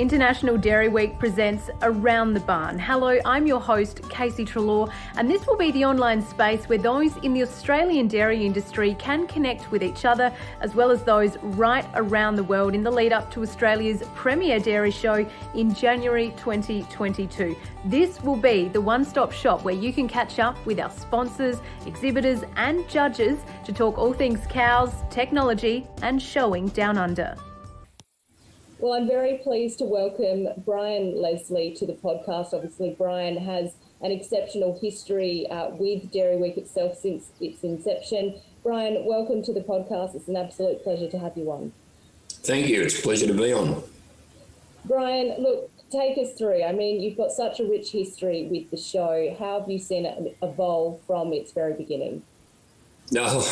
International Dairy Week presents Around the Barn. Hello, I'm your host, Casey Treloar, and this will be the online space where those in the Australian dairy industry can connect with each other, as well as those right around the world in the lead up to Australia's premier dairy show in January 2022. This will be the one-stop shop where you can catch up with our sponsors, exhibitors and judges to talk all things cows, technology and showing down under. Well, I'm very pleased to welcome Brian Leslie to the podcast. Obviously, Brian has an exceptional history with Dairy Week itself since its inception. Brian, welcome to the podcast. It's an absolute pleasure to have you on. Thank you. It's a pleasure to be on. Brian, look, take us through. I mean, you've got such a rich history with the show. How have you seen it evolve from its very beginning? No,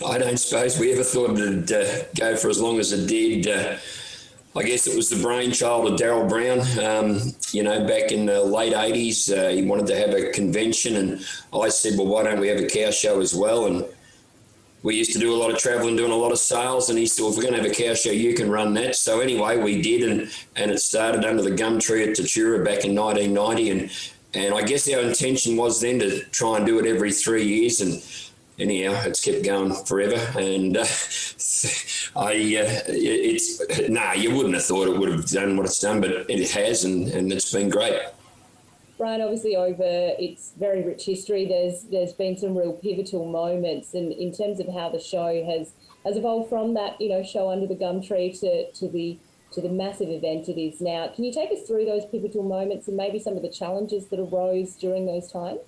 I don't suppose we ever thought it'd go for as long as it did. I guess it was the brainchild of Darryl Brown, back in the late 80s. He wanted to have a convention and I said, well, why don't we have a cow show as well? And we used to do a lot of traveling, doing a lot of sales. And he said, well, if we're going to have a cow show, you can run that. So anyway, we did. And it started under the gum tree at Tatura back in 1990. And I guess our intention was then to try and do it every 3 years. And anyhow, it's kept going forever, and you wouldn't have thought it would have done what it's done, but it has, and it's been great. Brian, obviously over its very rich history, there's been some real pivotal moments, and in terms of how the show has evolved from that, show under the gum tree to the massive event it is now. Can you take us through those pivotal moments and maybe some of the challenges that arose during those times?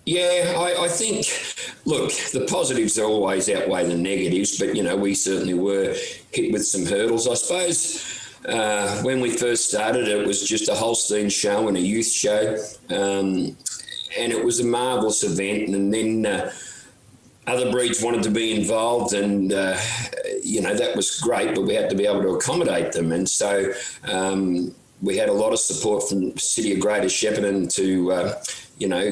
Yeah, I think, look, the positives always outweigh the negatives, but, we certainly were hit with some hurdles. I suppose when we first started, it was just a Holstein show and a youth show, and it was a marvellous event. And then other breeds wanted to be involved, and, that was great, but we had to be able to accommodate them. And so we had a lot of support from the City of Greater Shepparton to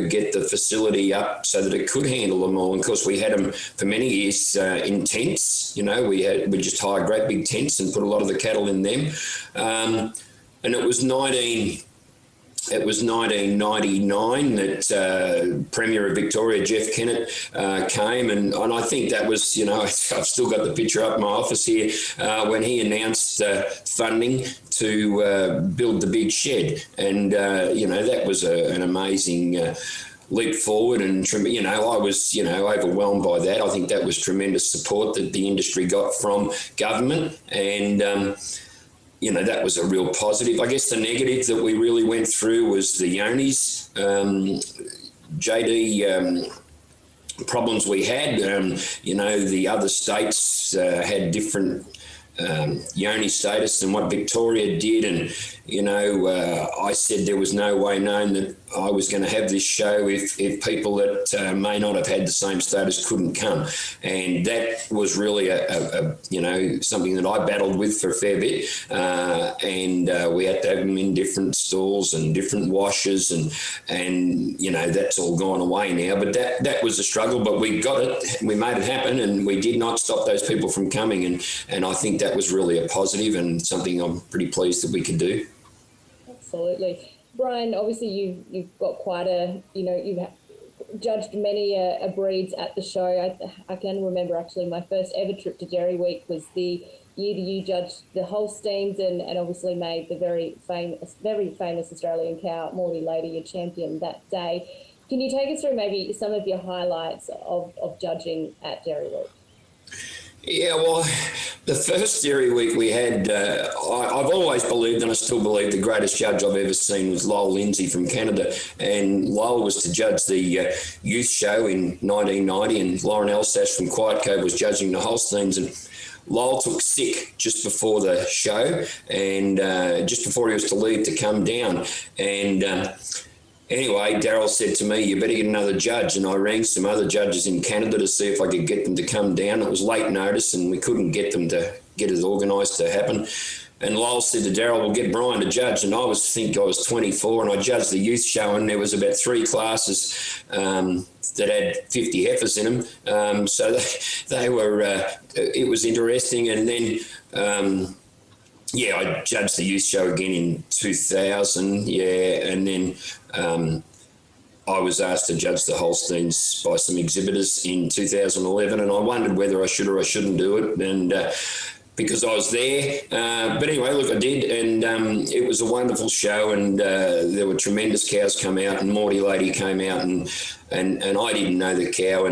get the facility up so that it could handle them all. And of course, we had them for many years in tents. We just hired great big tents and put a lot of the cattle in them. And it was 1999 that Premier of Victoria, Jeff Kennett, came. And I think that was, I've still got the picture up in my office here, when he announced funding to build the big shed. And, that was an amazing leap forward. And, I was, overwhelmed by that. I think that was tremendous support that the industry got from government. And, that was a real positive. I guess the negative that we really went through was the Yonis. JD problems we had. The other states had different Yoni status than what Victoria did, and I said there was no way known that I was going to have this show if people that may not have had the same status couldn't come, and that was really a something that I battled with for a fair bit, and we had to have them in different stalls and different washes, and that's all gone away now. But that was a struggle, but we got it, we made it happen, and we did not stop those people from coming, and I think that was really a positive and something I'm pretty pleased that we could do. Absolutely. Brian, obviously you've got quite you've judged many breeds at the show. I can remember actually my first ever trip to Dairy Week was the year that you judged the Holsteins and obviously made the very famous Australian cow, Morty Lady, your champion that day. Can you take us through maybe some of your highlights of judging at Dairy Week? Yeah, well, the first Dairy Week we had, I've always believed, and I still believe, the greatest judge I've ever seen was Lowell Lindsay from Canada. And Lowell was to judge the youth show in 1990, and Lauren Elsash from Quiet Cove was judging the Holsteins. And Lowell took sick just before the show, and just before he was to leave to come down. And anyway, Darryl said to me, you better get another judge. And I rang some other judges in Canada to see if I could get them to come down. It was late notice and we couldn't get them to get it organised to happen. And Lowell said to Darryl, well, get Brian to judge. And I was 24 and I judged the youth show, and there was about 3 classes that had 50 heifers in them. So they were, it was interesting. And then yeah, I judged the youth show again in 2000, yeah, and then I was asked to judge the Holsteins by some exhibitors in 2011, and I wondered whether I should or I shouldn't do it, and because I was there. But anyway, look, I did, and it was a wonderful show, and there were tremendous cows come out, and Morty Lady came out, and I didn't know the cow,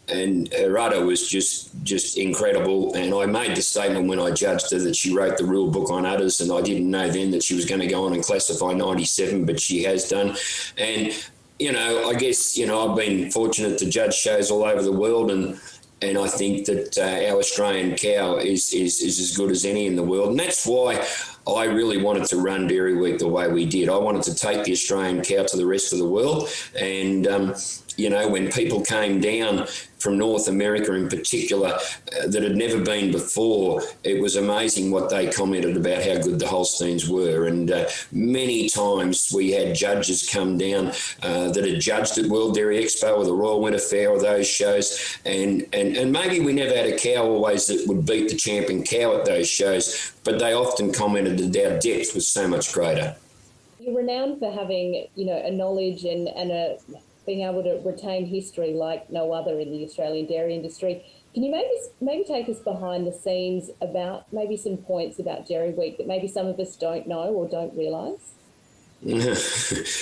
and her udder was just incredible. And I made the statement when I judged her that she wrote the rule book on udders, and I didn't know then that she was going to go on and classify 97, but she has done. And, you know, I guess, you know, I've been fortunate to judge shows all over the world, and I think that our Australian cow is as good as any in the world. And that's why I really wanted to run Dairy Week the way we did. I wanted to take the Australian cow to the rest of the world. And, you know, when people came down from North America in particular that had never been before, it was amazing what they commented about how good the Holsteins were. And many times we had judges come down that had judged at World Dairy Expo or the Royal Winter Fair or those shows. And maybe we never had a cow always that would beat the champion cow at those shows, but they often commented that our depth was so much greater. You're renowned for having, you know, a knowledge and a being able to retain history like no other in the Australian dairy industry. Can you maybe take us behind the scenes about maybe some points about Dairy Week that maybe some of us don't know or don't realise?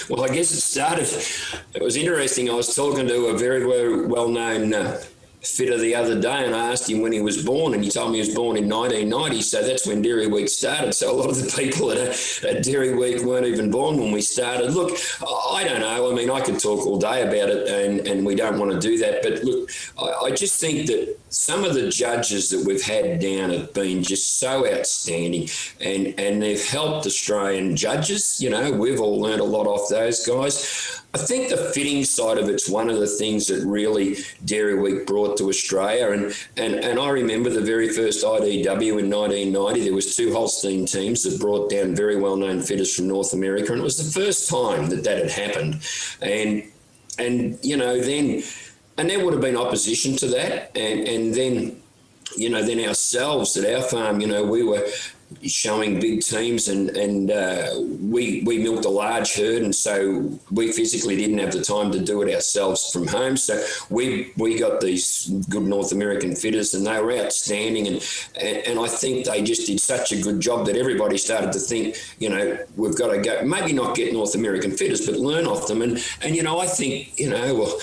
Well, I guess it was interesting. I was talking to a very well-known fitter the other day, and I asked him when he was born, and he told me he was born in 1990, so that's when Dairy Week started. So a lot of the people at Dairy Week weren't even born when we started. Look, I don't know. I mean, I could talk all day about it, and we don't want to do that. But look, I just think that some of the judges that we've had down have been just so outstanding, and they've helped Australian judges. You know, we've all learned a lot off those guys. I think the fitting side of it's one of the things that really Dairy Week brought to Australia. And I remember the very first IDW in 1990, there was 2 Holstein teams that brought down very well-known fitters from North America. And it was the first time that had happened. And you know, then, and there would have been opposition to that. And then, you know, then ourselves at our farm, you know, we were showing big teams, and we milked a large herd, and so we physically didn't have the time to do it ourselves from home. So we got these good North American fitters, and they were outstanding, and I think they just did such a good job that everybody started to think, you know, we've got to go, maybe not get North American fitters, but learn off them. And you know, I think, you know, well,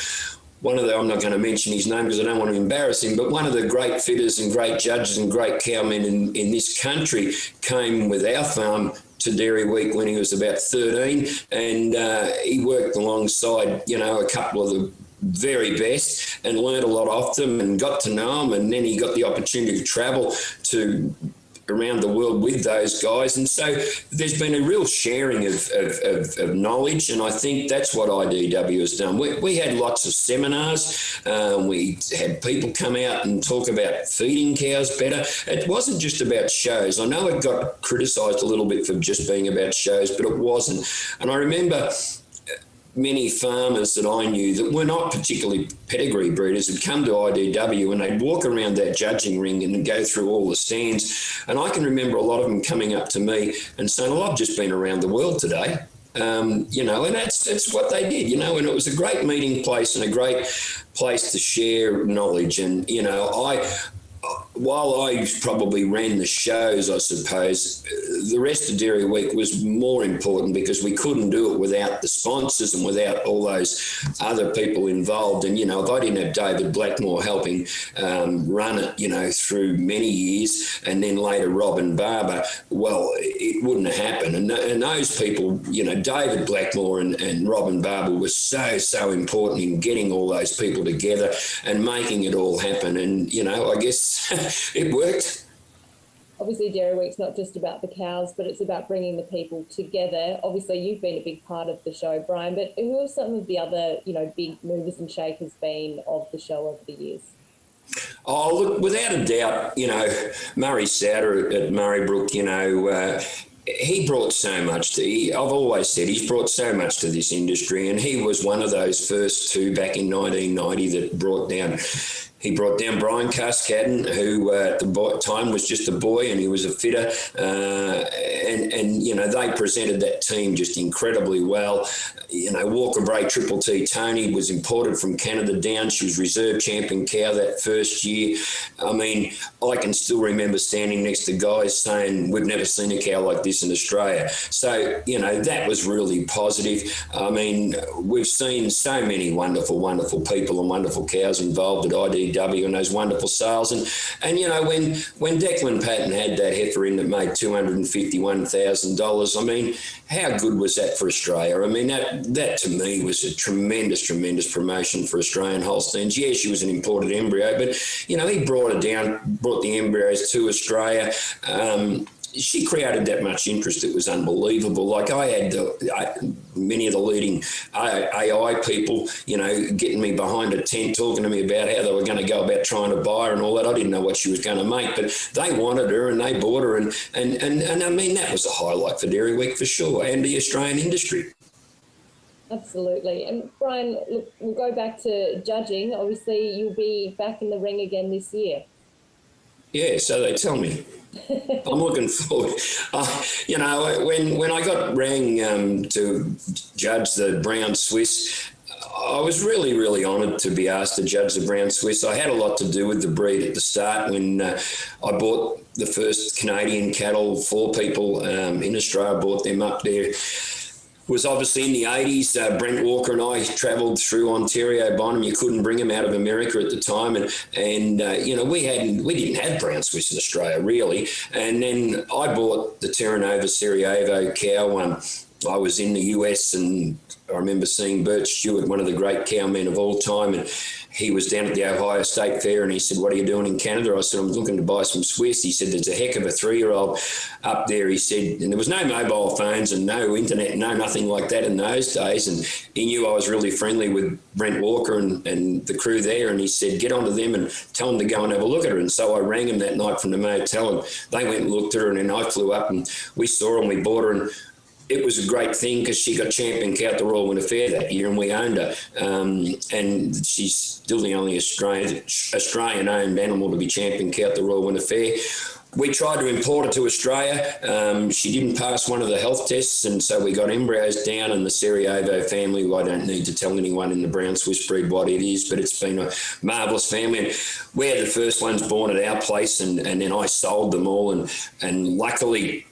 I'm not going to mention his name because I don't want to embarrass him, but one of the great fitters and great judges and great cowmen in this country came with our farm to Dairy Week when he was about 13, and he worked alongside, you know, a couple of the very best and learned a lot off them and got to know them, and then he got the opportunity to travel to around the world with those guys. And so there's been a real sharing of knowledge, and I think that's what IDW has done. We had lots of seminars. We had people come out and talk about feeding cows better. It wasn't just about shows. I know it got criticised a little bit for just being about shows, but it wasn't. And I remember many farmers that I knew that were not particularly pedigree breeders had come to IDW, and they'd walk around that judging ring and go through all the stands. And I can remember a lot of them coming up to me and saying, well, I've just been around the world today. You know, and that's what they did, you know, and it was a great meeting place and a great place to share knowledge. And, you know, while I probably ran the shows, I suppose, the rest of Dairy Week was more important because we couldn't do it without the sponsors and without all those other people involved. And, you know, if I didn't have David Blackmore helping run it, you know, through many years, and then later Robin Barber, well, it wouldn't have happened. And those people, you know, David Blackmore and Robin Barber were so important in getting all those people together and making it all happen. And, you know, I guess it worked. Obviously, Dairy Week's not just about the cows, but it's about bringing the people together. Obviously, you've been a big part of the show, Brian, but who have some of the other, you know, big movers and shakers been of the show over the years? Oh, look, without a doubt, you know, Murray Souter at Murraybrook, you know, he brought so much I've always said he's brought so much to this industry, and he was one of those first 2 back in 1990 that brought down He brought down Brian Cascadden, who at the time was just a boy, and he was a fitter. And you know, they presented that team just incredibly well. You know, Walker Bray Triple T Tony was imported from Canada down. She was reserve champion cow that first year. I mean, I can still remember standing next to guys saying, we've never seen a cow like this in Australia. So, you know, that was really positive. I mean, we've seen so many wonderful, wonderful people and wonderful cows involved at IDW and those wonderful sales. And you know, when Declan Patton had that heifer in that made $251,000, I mean, how good was that for Australia? I mean, that to me was a tremendous, tremendous promotion for Australian Holsteins. Yeah, she was an imported embryo, but, you know, he brought the embryos to Australia. She created that much interest. It was unbelievable. Like I had many of the leading AI people, you know, getting me behind a tent, talking to me about how they were going to go about trying to buy her and all that. I didn't know what she was going to make, but they wanted her and they bought her. And I mean, that was a highlight for Dairy Week for sure, and the Australian industry. Absolutely. And Brian, look, we'll go back to judging. Obviously, you'll be back in the ring again this year. Yeah, so they tell me. I'm looking forward. You know, when I got rang to judge the Brown Swiss, I was really, really honoured to be asked to judge the Brown Swiss. I had a lot to do with the breed at the start when I bought the first Canadian cattle for people in Australia, bought them up there. Was obviously in the 80s. Brent Walker and I travelled through Ontario buying them. You couldn't bring them out of America at the time, and you know, we didn't have Brown Swiss in Australia really. And then I bought the Terra Nova Sarajevo cow. I was in the US, and I remember seeing Bert Stewart, one of the great cowmen of all time, and he was down at the Ohio State Fair, and he said, "What are you doing in Canada?" I said, "I'm looking to buy some Swiss." He said, "There's a heck of a 3-year-old up there." He said, and there was no mobile phones and no internet, no nothing like that in those days. And he knew I was really friendly with Brent Walker and the crew there. And he said, "Get onto them and tell them to go and have a look at her." And so I rang him that night from the motel, and they went and looked at her, and then I flew up and we saw her and we bought her. And it was a great thing because she got champion cow at the Royal Winter Fair that year, and we owned her. And she's still the only Australian-owned animal to be champion cow at the Royal Winter Fair. We tried to import her to Australia. She didn't pass one of the health tests, and so we got embryos down, and the Sarajevo family, I don't need to tell anyone in the Brown Swiss breed what it is, but it's been a marvellous family. And we had the first ones born at our place, and then I sold them all. And luckily,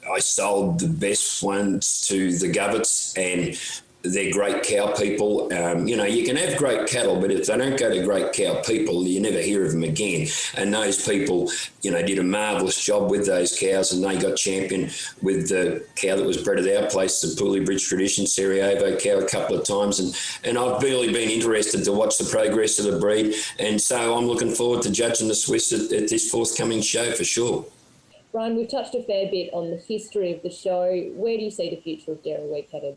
I sold the best ones to the Govets, and they're great cow people. You know, you can have great cattle, but if they don't go to great cow people, you never hear of them again. And those people, you know, did a marvellous job with those cows, and they got champion with the cow that was bred at our place, the Pooley Bridge Tradition Sarajevo cow, a couple of times. And I've really been interested to watch the progress of the breed. And so I'm looking forward to judging the Swiss at this forthcoming show for sure. Brian, we've touched a fair bit on the history of the show. Where do you see the future of Dairy Week headed?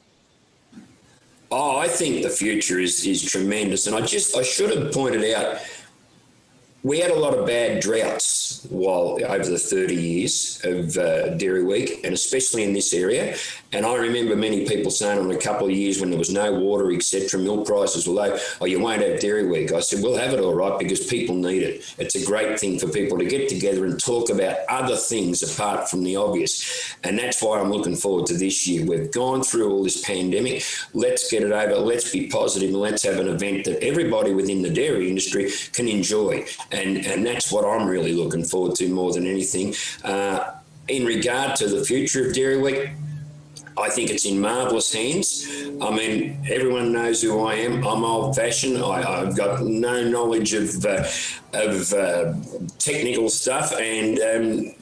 Oh, I think the future is tremendous. And I should have pointed out, we had a lot of bad droughts over the 30 years of Dairy Week, and especially in this area. And I remember many people saying on a couple of years when there was no water, etc., milk prices were low, "Oh, you won't have Dairy Week." I said, "We'll have it all right, because people need it. It's a great thing for people to get together and talk about other things apart from the obvious." And that's why I'm looking forward to this year. We've gone through all this pandemic. Let's get it over. Let's be positive, and let's have an event that everybody within the dairy industry can enjoy. And that's what I'm really looking forward to more than anything. In regard to the future of Dairy Week, I think it's in marvellous hands. I mean, everyone knows who I am. I'm old-fashioned. I've got no knowledge of technical stuff, and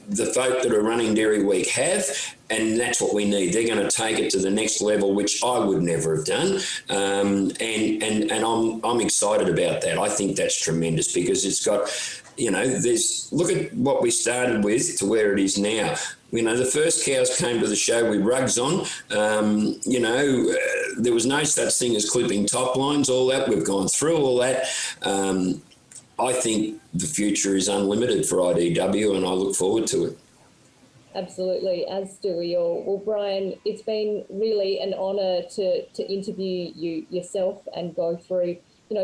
the folk that are running Dairy Week have, and that's what we need. They're going to take it to the next level, which I would never have done, and I'm excited about that. I think that's tremendous, because it's got, you know, look at what we started with to where it is now. You know, the first cows came to the show with rugs on. You know, there was no such thing as clipping top lines, all that. We've gone through all that. I think the future is unlimited for IDW, and I look forward to it. Absolutely, as do we all. Well, Brian, it's been really an honour to interview you yourself and go through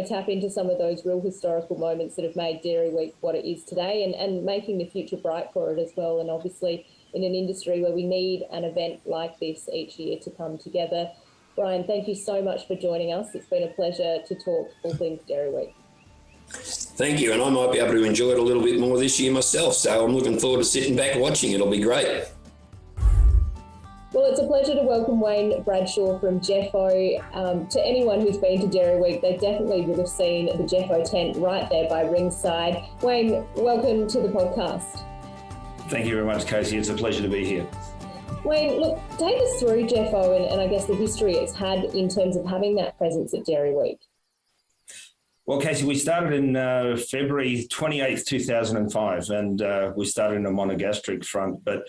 tap into some of those real historical moments that have made Dairy Week what it is today, and making the future bright for it as well. And obviously in an industry where we need an event like this each year to come together. Brian, thank you so much for joining us. It's been a pleasure to talk all things Dairy Week. Thank you, and I might be able to enjoy it a little bit more this year myself, so I'm looking forward to sitting back watching. It'll be great. Well, it's a pleasure to welcome Wayne Bradshaw from JEFO. To anyone who's been to Dairy Week, they definitely would have seen the JEFO tent right there by ringside. Wayne, welcome to the podcast. Thank you very much, Casey. It's a pleasure to be here. Wayne, look, take us through JEFO and I guess the history it's had in terms of having that presence at Dairy Week. Well, Casey, we started in February 28th, 2005, and we started in a monogastric front. But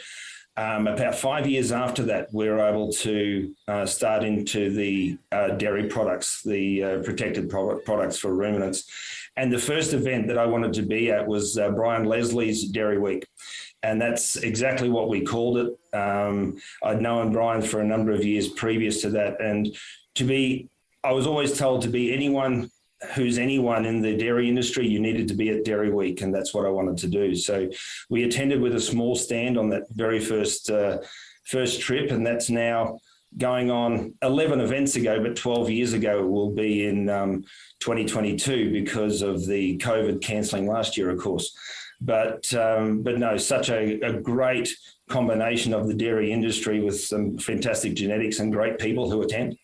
about 5 years after that, we were able to start into the dairy products, the protected products for ruminants. And the first event that I wanted to be at was Brian Leslie's Dairy Week. And that's exactly what we called it. I'd known Brian for a number of years previous to that. And I was always told to be anyone in the dairy industry, you needed to be at Dairy Week, and that's what I wanted to do. So we attended with a small stand on that very first trip, and that's now going on 11 events ago, but 12 years ago it will be in 2022 because of the COVID cancelling last year, of course. But no, such a great combination of the dairy industry with some fantastic genetics and great people who attend.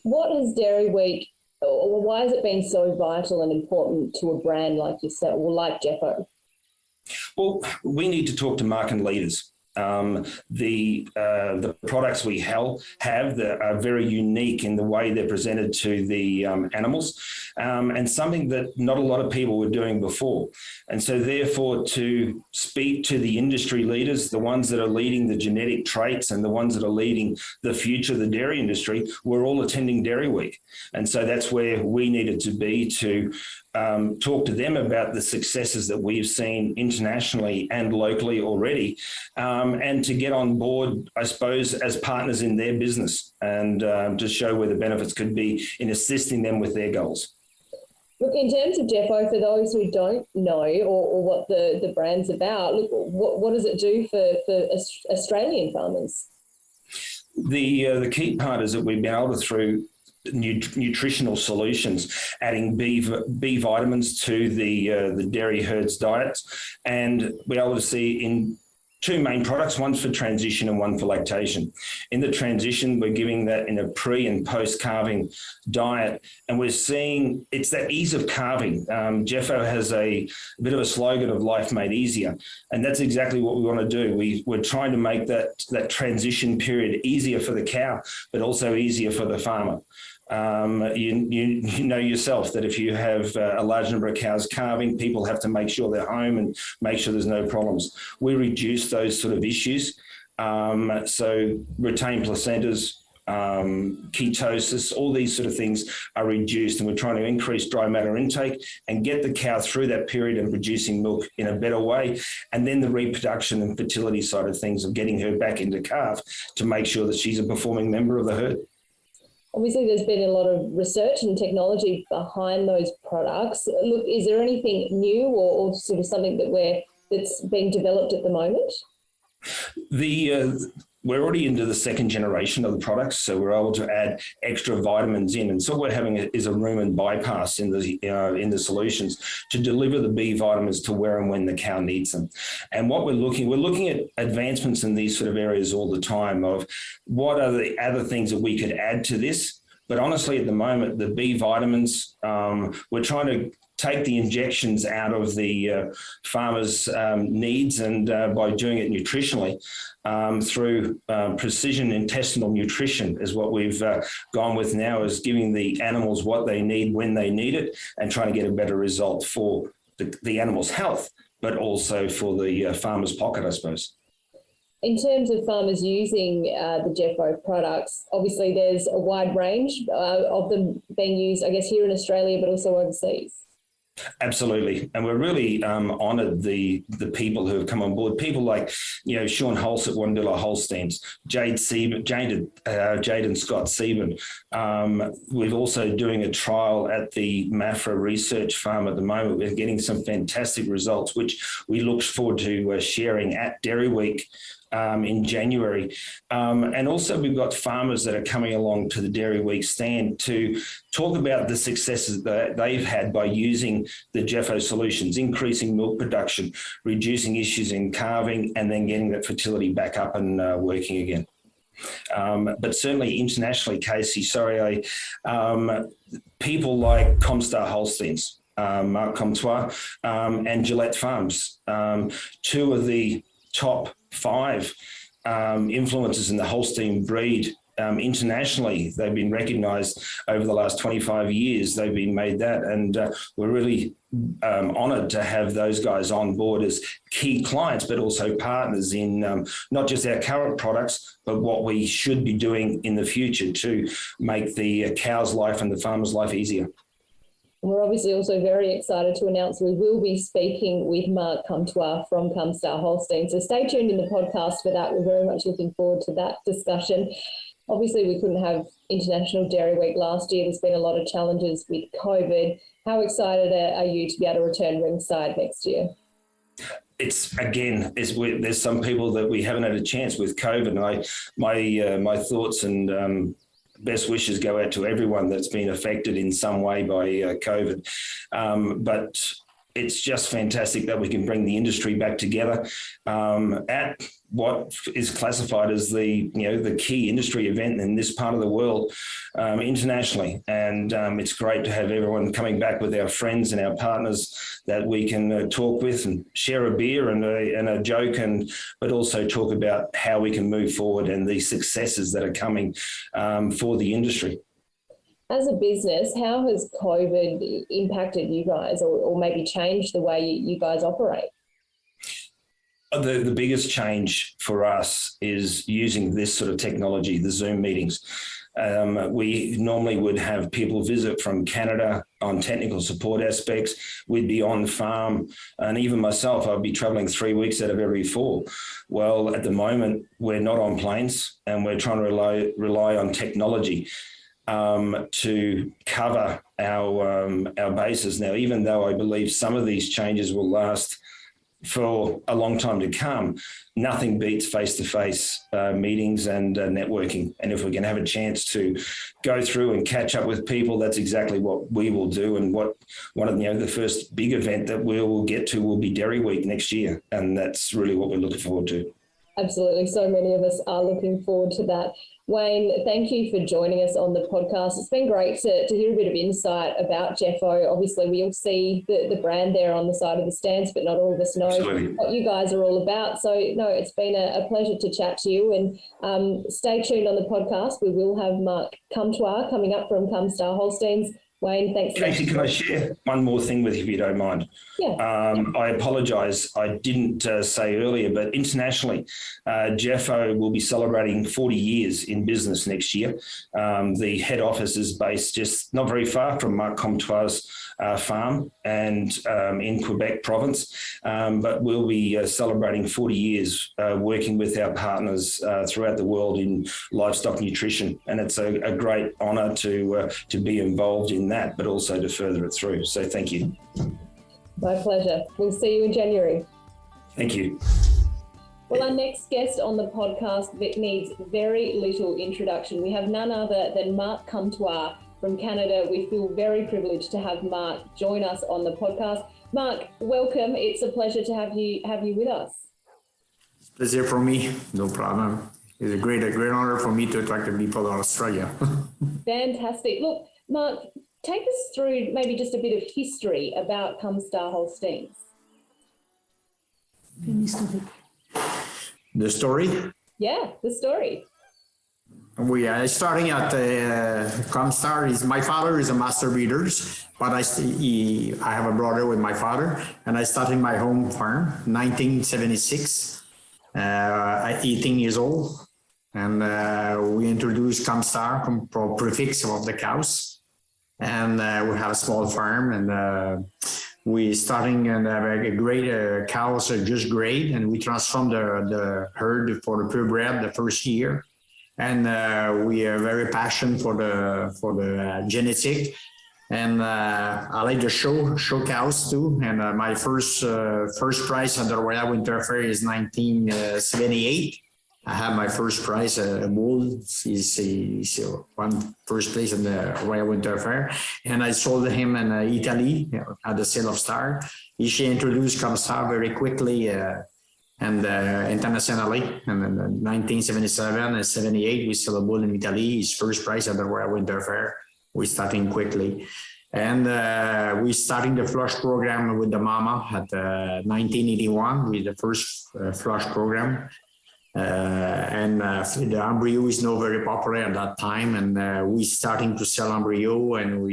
What has Dairy Week, or why has it been so vital and important to a brand like yourself, or like JEFO? Well, we need to talk to market leaders. The products we have that are very unique in the way they're presented to the animals, and something that not a lot of people were doing before. And so therefore, to speak to the industry leaders, the ones that are leading the genetic traits and the ones that are leading the future of the dairy industry, we're all attending Dairy Week. And so that's where we needed to be to talk to them about the successes that we've seen internationally and locally already, and to get on board, I suppose, as partners in their business and to show where the benefits could be in assisting them with their goals. Look, in terms of JEFO, for those who don't know or what the brand's about, look, what does it do for Australian farmers? The key part is that we've been able to, through nutritional solutions, adding B vitamins to the dairy herd's diets, and we're able to see in two main products, one for transition and one for lactation. In the transition, we're giving that in a pre and post calving diet, and we're seeing it's that ease of calving. JEFO has a bit of a slogan of life made easier, and that's exactly what we want to do. We're trying to make that transition period easier for the cow, but also easier for the farmer. You know yourself that if you have a large number of cows calving, people have to make sure they're home and make sure there's no problems. We reduce those sort of issues. So retained placentas, ketosis, all these sort of things are reduced, and we're trying to increase dry matter intake and get the cow through that period and producing milk in a better way. And then the reproduction and fertility side of things of getting her back into calf to make sure that she's a performing member of the herd. Obviously, there's been a lot of research and technology behind those products. Look, is there anything new or sort of something that's being developed at the moment? We're already into the second generation of the products, so we're able to add extra vitamins in. And so what we're having is a rumen bypass in the solutions to deliver the B vitamins to where and when the cow needs them. And what we're looking at advancements in these sort of areas all the time of what are the other things that we could add to this. But honestly, at the moment, the B vitamins, we're trying to take the injections out of the farmers' needs, and by doing it nutritionally through precision intestinal nutrition is what we've gone with now, is giving the animals what they need when they need it and trying to get a better result for the animal's health, but also for the farmer's pocket, I suppose. In terms of farmers using the JEFO products, obviously there's a wide range of them being used, I guess, here in Australia, but also overseas. Absolutely, and we're really honoured the people who have come on board. People like Sean Holst at Wandilla Holsteins, Jade and Scott Sieben. We're also doing a trial at the Mafra Research Farm at the moment. We're getting some fantastic results, which we look forward to sharing at Dairy Week in January. And also we've got farmers that are coming along to the Dairy Week stand to talk about the successes that they've had by using the JEFO solutions, increasing milk production, reducing issues in calving, and then getting that fertility back up and working again. But certainly internationally, Casey, people like Comestar Holsteins, Marc Comtois, and Gillette Farms, two of the top 5 influencers in the Holstein breed. Internationally, they've been recognised over the last 25 years. They've been made that, and we're really honoured to have those guys on board as key clients, but also partners in not just our current products, but what we should be doing in the future to make the cow's life and the farmer's life easier. We're obviously also very excited to announce we will be speaking with Marc Comtois from Comestar Holsteins. So stay tuned in the podcast for that. We're very much looking forward to that discussion. Obviously, we couldn't have International Dairy Week last year. There's been a lot of challenges with COVID. How excited are you to be able to return ringside next year? There's some people that we haven't had a chance with COVID. And my thoughts and best wishes go out to everyone that's been affected in some way by COVID. But it's just fantastic that we can bring the industry back together at what is classified as the key industry event in this part of the world internationally. And it's great to have everyone coming back with our friends and our partners that we can talk with and share a beer and a joke, but also talk about how we can move forward and the successes that are coming for the industry. As a business, how has COVID impacted you guys or maybe changed the way you guys operate? The biggest change for us is using this sort of technology, the Zoom meetings. We normally would have people visit from Canada on technical support aspects. We'd be on farm, and even myself, I'd be traveling 3 weeks out of every 4. Well, at the moment, we're not on planes, and we're trying to rely on technology to cover our bases. Now, even though I believe some of these changes will last for a long time to come, nothing beats face-to-face meetings and networking. And if we can have a chance to go through and catch up with people, that's exactly what we will do. And the first big event that we will get to will be Dairy Week next year. And that's really what we're looking forward to. Absolutely. So many of us are looking forward to that. Wayne, thank you for joining us on the podcast. It's been great to hear a bit of insight about JEFO. Obviously, we all see the brand there on the side of the stands, but not all of us know what you guys are all about. So, no, it's been a pleasure to chat to you. And stay tuned on the podcast. We will have Marc Comtois coming up from Comestar Holsteins. Wayne, thanks. Casey, can I share one more thing with you, if you don't mind? Yeah. I apologise. I didn't say earlier, but internationally, JEFO will be celebrating 40 years in business next year. The head office is based just not very far from Marc Comtois' farm and in Quebec province, but we'll be celebrating 40 years working with our partners throughout the world in livestock nutrition, and it's a great honour to be involved in that, but also to further it through. So thank you. My pleasure. We'll see you in January. Thank you. Well, our next guest on the podcast needs very little introduction. We have none other than Marc Comtois from Canada. We feel very privileged to have Marc join us on the podcast. Marc, welcome. It's a pleasure to have you with us. It's a pleasure for me. No problem. It's a great honor for me to attract the people of Australia. Fantastic. Look, Marc, take us through maybe just a bit of history about Comestar Holsteins. The story? Yeah, the story. We are starting at Comestar. My father is a master breeder, but I have a brother with my father, and I started my home farm 1976 at 18 years old, and we introduced Comestar for prefix of the cows. and we have a small farm, and we starting and have a great cows are just great, and we transform the herd for the purebred the first year, and we are very passionate for the genetic. And I like the show cows too. And my first prize at the Royal Winter Fair is 1978. I had my first prize, a bull. He's won first place in the Royal Winter Fair. And I sold him in Italy at the Sale of Star. She introduced Comestar very quickly and internationally. And in 1977 and 78, we sold a bull in Italy. His first prize at the Royal Winter Fair. We're starting quickly. And we're starting the flush program with the mama at 1981 with the first flush program. The embryo is not very popular at that time. And we're starting to sell embryo, and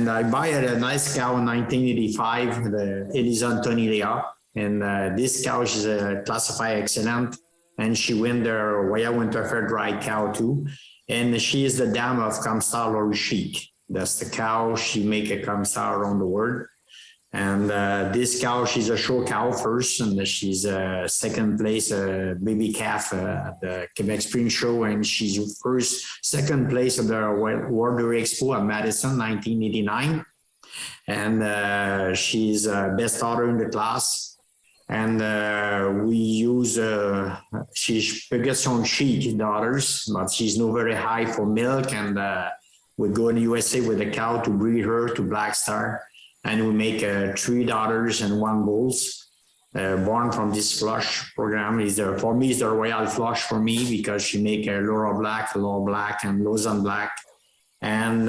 I buy a nice cow in 1985, the Elisa Antonilea. And this cow is classified excellent. And she win the Royal Winter Fair dry cow too. And she is the dam of Comestar Lori Chic. That's the cow. She make a Comestar around the world. And this cow, she's a show cow first, and she's second place baby calf at the Quebec Spring Show, and she's second place at the World Dairy Expo at Madison, 1989. And she's best daughter in the class. And we use, she gets some Chic daughters, but she's not very high for milk. And we go in the USA with a cow to breed her to Black Star. And we make 3 daughters and 1 bulls born from this flush program. For me, it's the royal flush for me because she make Laura Black, and Lausanne Black. And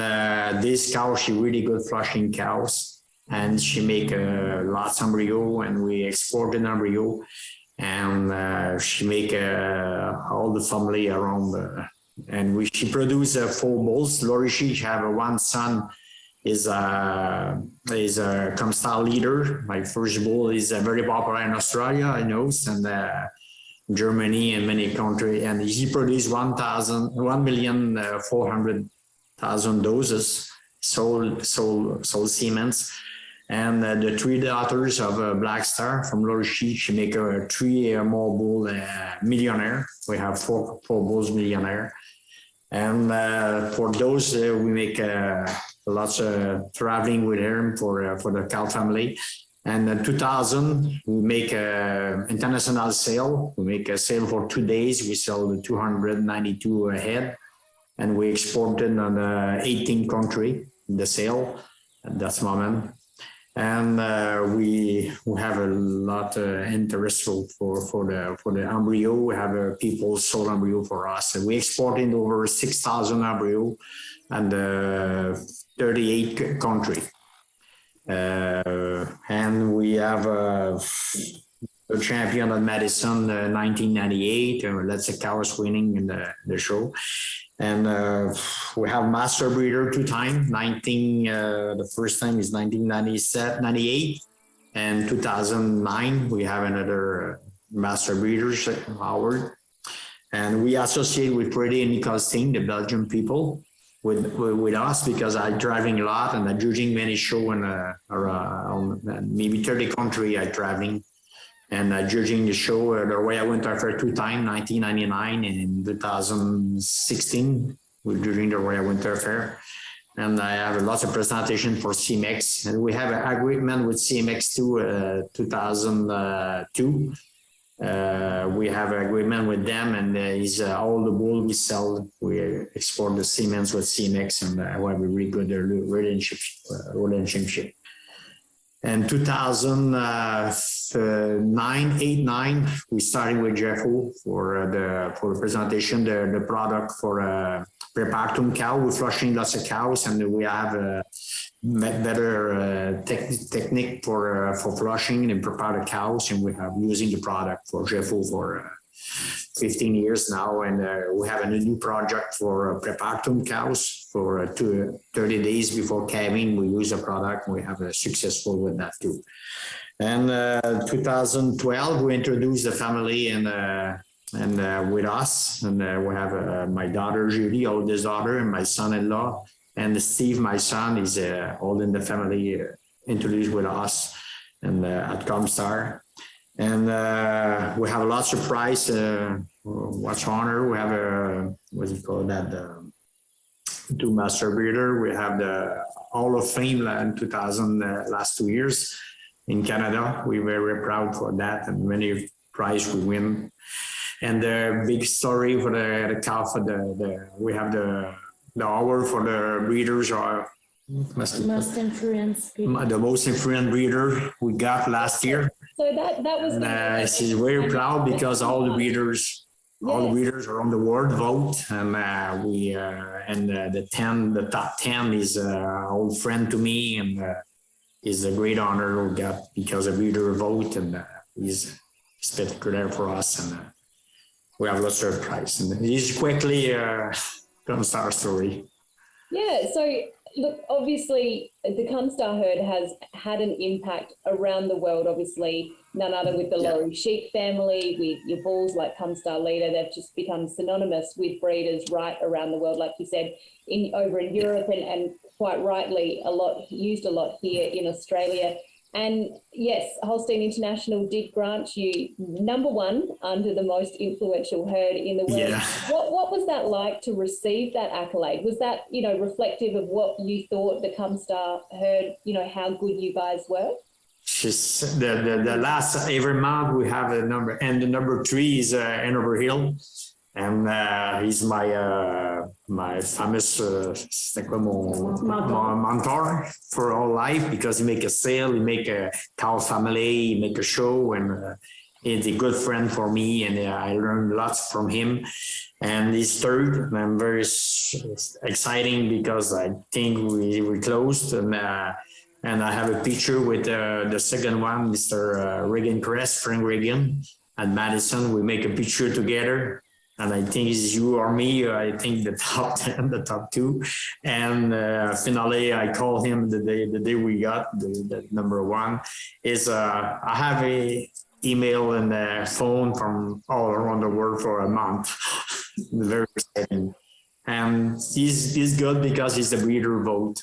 this cow, she really good flushing cows. And she make lots of embryo, and we export an embryo. And she make all the family around. She produce 4 bulls. Lori Chic have 1 son. Is a Comestar leader. My first bull is very popular in Australia, I know, and Germany and many countries. And he produced 1,400,000 doses sold Siemens. And the 3 daughters of Black Star from Lori Chic, she make 3 more bull millionaire. We have 4 bulls millionaire. And for those, we make lots of traveling with her for the cow family. And in 2000, we make an international sale. We make a sale for 2 days. We sell 292 head, and we exported on 18 country the sale at that moment. And we have a lot of interest for the embryo. We have people sold embryo for us. And we exported over 6,000 embryo and 38 country. And we have a champion at Madison 1998. That's a cows winning in the show. And we have master breeder 2 times. The first time is 1998, and 2009 we have another master breeders Howard. And we associate with Freddie and Nicole Sting, the Belgian people, with us because I'm driving a lot and I'm judging many shows around maybe 30 countries I'm traveling. And judging the show, the Royal Winter Fair 2 times, 1999 and 2016, we're judging the Royal Winter Fair. And I have lots of presentation for CMX. And we have an agreement with CMX too, 2002. We have an agreement with them, and all the bull we sell, we export the Siemens with CMX, and we have a really good relationship. In 2009, we started with JEFO for the presentation, the product for prepartum cow. We're flushing lots of cows, and we have a better technique for flushing and prepared cows, and we have using the product for JEFO for 15 years now, and we have a new project for prepartum cows for 30 days before calving. We use a product. We have a successful with that too. And 2012, we introduced the family and with us, and we have my daughter Julie, oldest daughter, and my son-in-law And Steve, my son, is all in the family, introduced with us and at Comestar. And we have lots of prize, what's honor. We have what do you call that? Two master breeder. We have the Hall of Fame in 2000, last 2 years in Canada. We're very proud for that, and many prize we win. And the big story for the cow for we have the award for the breeders are Most influenced breeder. the most influential breeder we got last year. So that was. And she's very proud because all the breeders. Yes. All the breeders around the world vote, and the top 10 is an old friend to me, and is a great honor we got because a breeder vote, and he's spectacular for us, and we have lots of prize. And he's quickly Comestar story. Yeah, so look, obviously the Comestar herd has had an impact around the world, obviously, none other with the Laurie sheep family, with your bulls like Comestar Leader. They've just become synonymous with breeders right around the world, like you said, over in Europe, and quite rightly used a lot here in Australia. And yes, Holstein International did grant you #1 under the most influential herd in the world. Yeah. What was that like to receive that accolade? Was that, reflective of what you thought the Comestar herd, how good you guys were? She's the last every month we have a number, and the number 3 is Hanover Hill, and he's my famous mentor for all life, because he make a sale, he make a cow family, he make a show, and he's a good friend for me, and I learned lots from him. And he's third, and I'm very exciting because I think we closed, and I have a picture with the second one, Mr. Reagan Crest, Frank Reagan, at Madison. We make a picture together, and I think it's you or me. I think the top 10, the top 2. And finally, I call him the day we got the #1. I have a email and a phone from all around the world for a month. Very exciting. And he's good because he's the breeder vote.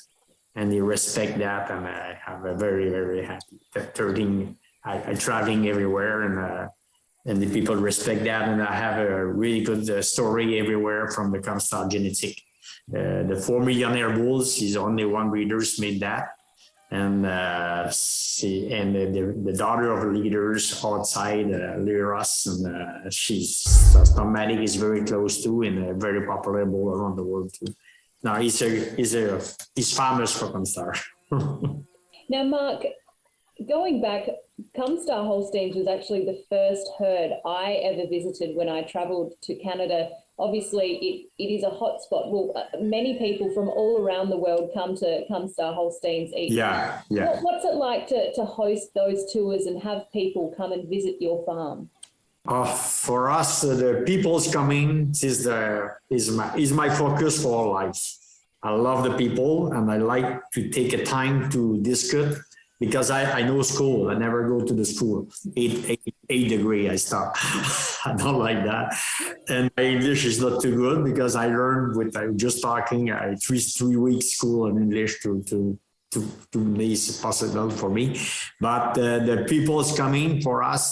And they respect that, and I have a very, very happy 13. I traveling everywhere, and the people respect that, and I have a really good story everywhere from the Comestar genetic. The 4 millionaire bulls is only one breeders made that, and the daughter of leaders outside Lyras, and she's Automatic is very close to, and very popular bull around the world too. Now he's famous for Comestar. Now, Marc, going back, Comestar Holsteins was actually the first herd I ever visited when I travelled to Canada. Obviously, it is a hotspot. Well, many people from all around the world come to Comestar Holsteins each year. Yeah. What's it like to host those tours and have people come and visit your farm? For us, the people's coming is my focus for all life. I love the people, and I like to take a time to discuss, because I know school. I never go to the school. 8 degree, I stop. I don't like that. And my English is not too good because I learned I'm just talking 3 weeks school in English to is possible for me. But the people is coming for us,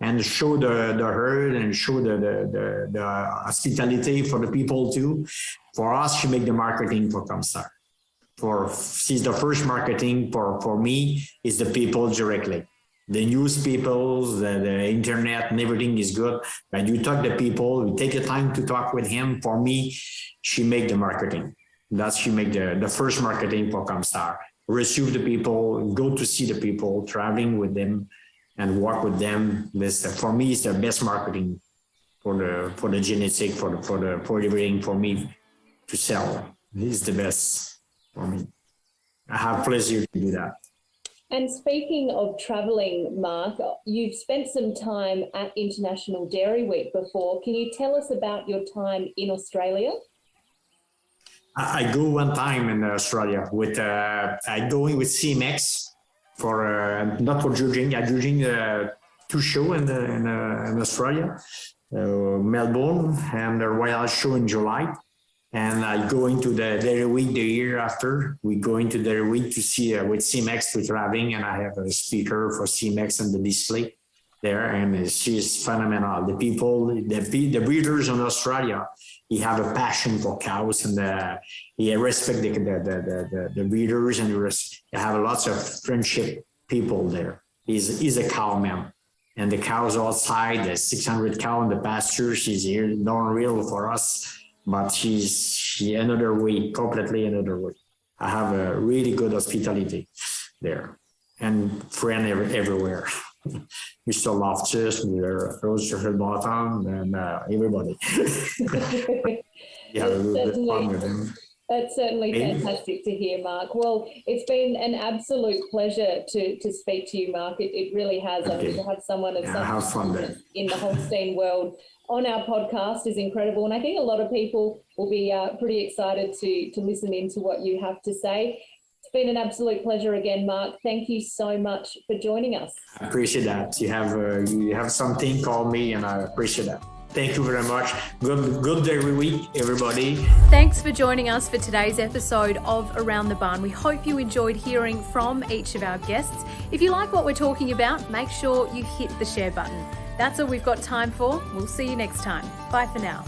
and show the herd, and show the hospitality for the people too. For us, she make the marketing for Comestar. She's the first marketing for me is the people directly. The news people, the internet, and everything is good. When you talk to people, we take the time to talk with him. For me, she make the marketing. She make the first marketing for Comestar. Receive the people, go to see the people, traveling with them, and work with them. For me, it's the best marketing for the genetic, for everything for me to sell. It's the best for me. I have pleasure to do that. And speaking of travelling, Marc, you've spent some time at International Dairy Week before. Can you tell us about your time in Australia? I go one time in Australia with I going with CMX. Not for judging. I'm judging 2 shows in Australia, Melbourne and the Royal Show in July. And I go into the Dairy Week the year after. We go into Dairy Week to see with CMX with Raving, and I have a speaker for CMX and the display there, and she's phenomenal. The people, the breeders in Australia, he have a passion for cows, and he respect the breeders, and he have lots of friendship people there. He's a cow man. And the cows outside, the 600 cow in the pasture, she's here, not real for us. But she another way, completely another way. I have a really good hospitality there and friend everywhere. Mr. Loftus, Roger Bottom, and everybody. Yeah, a little bit fun with him. That's certainly fantastic to hear, Marc. Well, it's been an absolute pleasure to speak to you, Marc. It really has. Okay. I mean, to have someone of such in the Holstein world on our podcast is incredible. And I think a lot of people will be pretty excited to listen into what you have to say. It's been an absolute pleasure again, Marc. Thank you so much for joining us. I appreciate that. You have something, call me, and I appreciate that. Thank you very much. Good Dairy Week, everybody. Thanks for joining us for today's episode of Around the Barn. We hope you enjoyed hearing from each of our guests. If you like what we're talking about, make sure you hit the share button. That's all we've got time for. We'll see you next time. Bye for now.